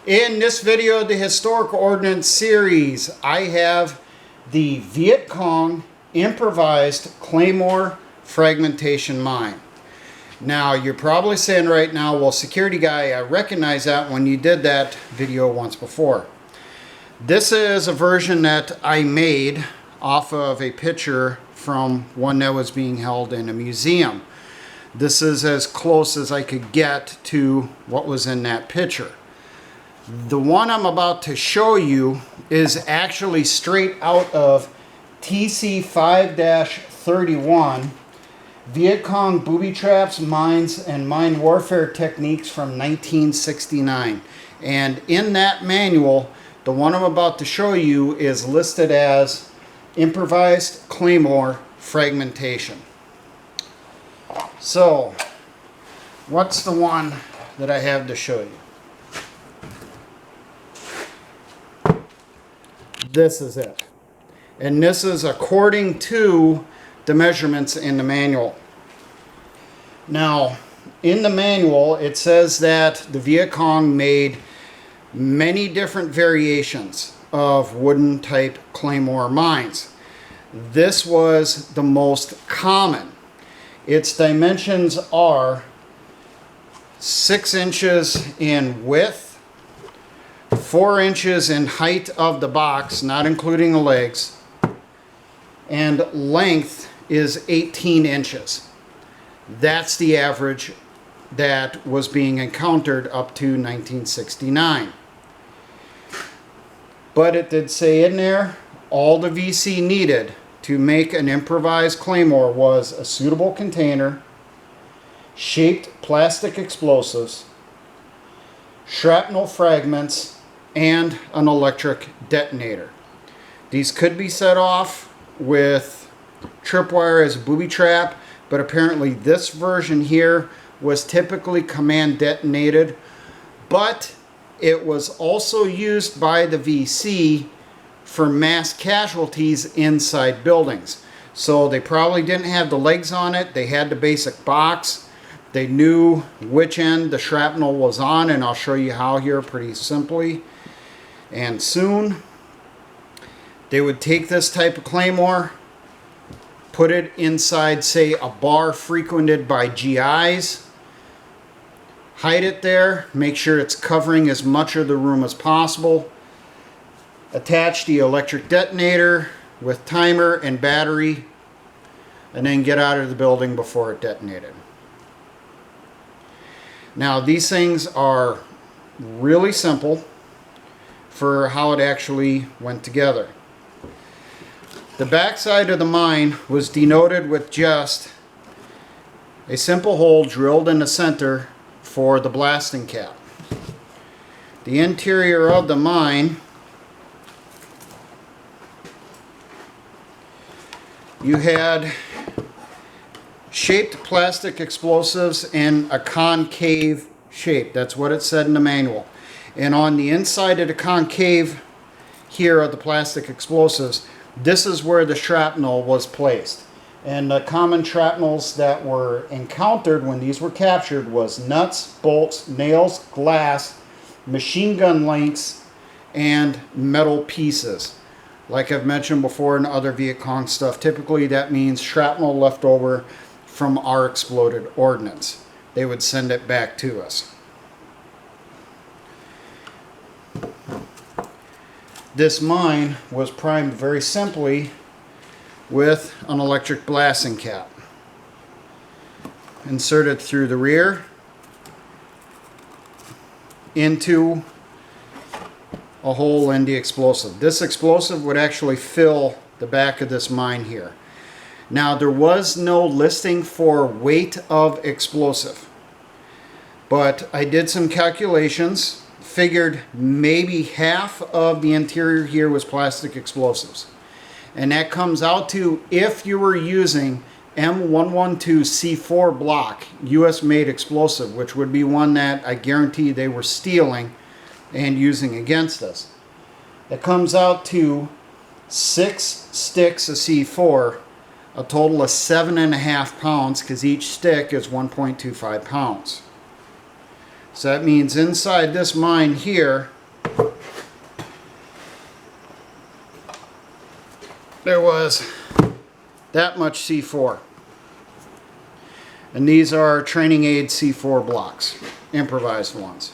In this video of the Historic Ordnance series, I have the Viet Cong Improvised Claymore Fragmentation Mine. Now, you're probably saying right now, well, security guy, I recognize that when you did that video once before. This is a version that I made off of a picture from one that was being held in a museum. This is as close as I could get to what was in that picture. The one I'm about to show you is actually straight out of TC 5-31, Viet Cong Booby Traps, Mines, and Mine Warfare Techniques from 1969. And in that manual, the one I'm about to show you is listed as Improvised Claymore Fragmentation. So, what's the one that I have to show you? This is it. And this is according to the measurements in the manual. Now, in the manual, it says that the Viet Cong made many different variations of wooden type claymore mines. This was the most common. Its dimensions are 6 inches in width, 4 inches in height of the box, not including the legs, and length is 18 inches. That's the average that was being encountered up to 1969. But it did say in there, all the VC needed to make an improvised claymore was a suitable container, shaped plastic explosives, shrapnel fragments, and an electric detonator. These could be set off with tripwire as a booby trap, but apparently this version here was typically command detonated, but it was also used by the VC for mass casualties inside buildings. So they probably didn't have the legs on it, they had the basic box, they knew which end the shrapnel was on, and I'll show you how here pretty simply. And soon they would take this type of claymore, put it inside, say, a bar frequented by GIs, hide it there, make sure it's covering as much of the room as possible, attach the electric detonator with timer and battery, and then get out of the building before it detonated. Now, these things are really simple for how it actually went together. The backside of the mine was denoted with just a simple hole drilled in the center for the blasting cap. The interior of the mine, you had shaped plastic explosives in a concave shape. That's what it said in the manual. And on the inside of the concave here of the plastic explosives, this is where the shrapnel was placed. And the common shrapnels that were encountered when these were captured was nuts, bolts, nails, glass, machine gun lengths, and metal pieces. Like I've mentioned before in other Viet Cong stuff, typically that means shrapnel left over from our exploded ordnance. They would send it back to us. This mine was primed very simply with an electric blasting cap. Inserted through the rear into a hole in the explosive. This explosive would actually fill the back of this mine here. Now, there was no listing for weight of explosive, but I did some calculations, figured maybe half of the interior here was plastic explosives. And that comes out to, if you were using M112C4 block, US made explosive, which would be one that I guarantee they were stealing and using against us. It comes out to 6 sticks of C4, a total of 7.5 pounds, because each stick is 1.25 pounds. So that means inside this mine here, there was that much C4. And these are training aid C4 blocks, improvised ones.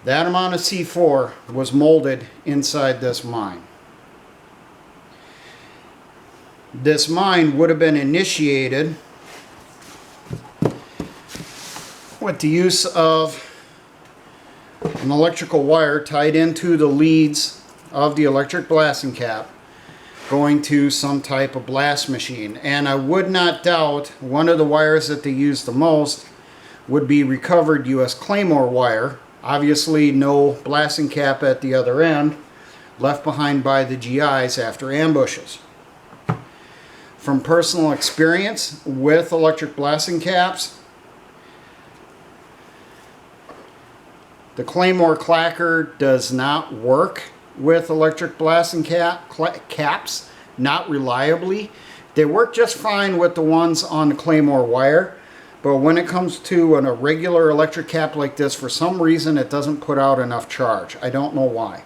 That amount of C4 was molded inside this mine. This mine would have been initiated with the use of an electrical wire tied into the leads of the electric blasting cap going to some type of blast machine. And I would not doubt one of the wires that they used the most would be recovered US Claymore wire. Obviously no blasting cap at the other end, left behind by the GIs after ambushes. From personal experience with electric blasting caps, the Claymore clacker does not work with electric blasting caps, not reliably. They work just fine with the ones on the Claymore wire, but when it comes to a regular electric cap like this, for some reason it doesn't put out enough charge. I don't know why.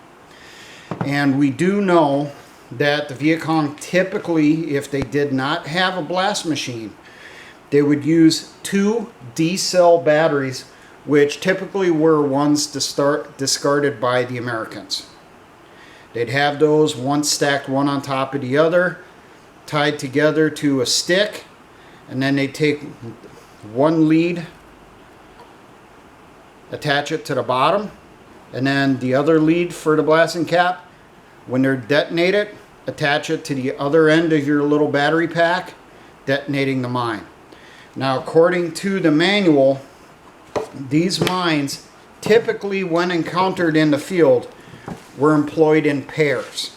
And we do know that the Viet Cong typically, if they did not have a blast machine, they would use 2 D-cell batteries, which typically were ones discarded by the Americans. They'd have those, one stacked one on top of the other, tied together to a stick, and then they'd take one lead, attach it to the bottom, and then the other lead for the blasting cap. When they're detonated, attach it to the other end of your little battery pack, detonating the mine. Now, according to the manual, these mines, typically when encountered in the field, were employed in pairs.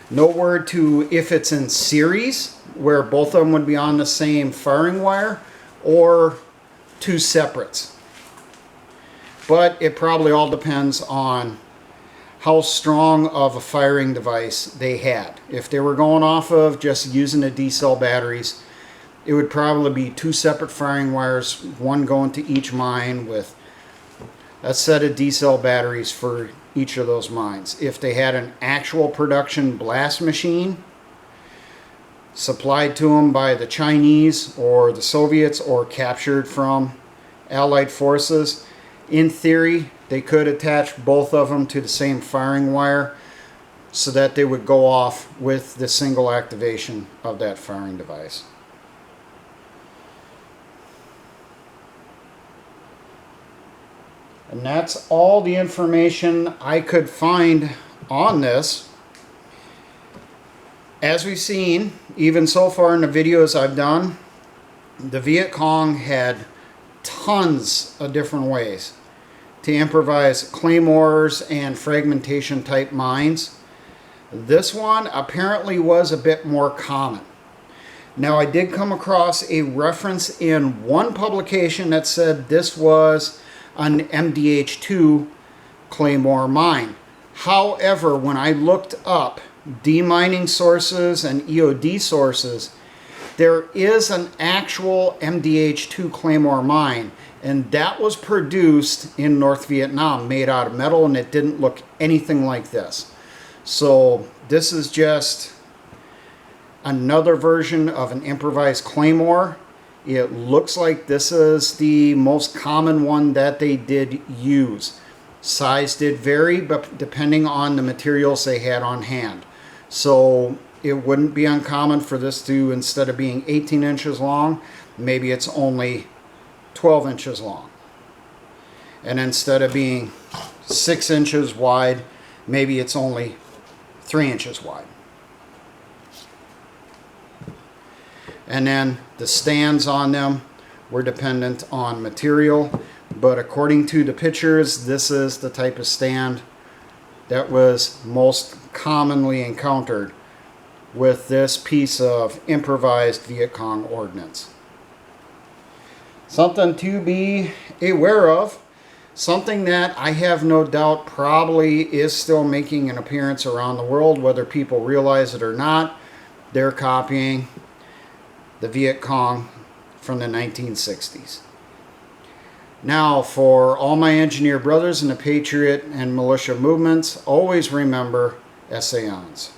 No word to if it's in series, where both of them would be on the same firing wire, or 2 separates. But it probably all depends on how strong of a firing device they had. If they were going off of just using the D-cell batteries, it would probably be 2 separate firing wires, one going to each mine with a set of D-cell batteries for each of those mines. If they had an actual production blast machine supplied to them by the Chinese or the Soviets or captured from Allied forces, in theory they could attach both of them to the same firing wire so that they would go off with the single activation of that firing device. And that's all the information I could find on this. As we've seen, even so far in the videos I've done, the Viet Cong had tons of different ways to improvise claymores and fragmentation type mines. This one apparently was a bit more common. Now, I did come across a reference in one publication that said this was an MDH2 Claymore mine. However, when I looked up demining sources and EOD sources, there is an actual MDH2 Claymore mine, and that was produced in North Vietnam, made out of metal, and it didn't look anything like this. So this is just another version of an improvised Claymore. It looks like this is the most common one that they did use. Size did vary, but depending on the materials they had on hand. So it wouldn't be uncommon for this to, instead of being 18 inches long, maybe it's only 12 inches long. And instead of being 6 inches wide, maybe it's only 3 inches wide. And then the stands on them were dependent on material, but according to the pictures, this is the type of stand that was most commonly encountered with this piece of improvised Viet Cong ordnance. Something to be aware of, something that I have no doubt probably is still making an appearance around the world, whether people realize it or not. They're copying the Viet Cong from the 1960s. Now, for all my engineer brothers in the Patriot and militia movements, always remember essayons.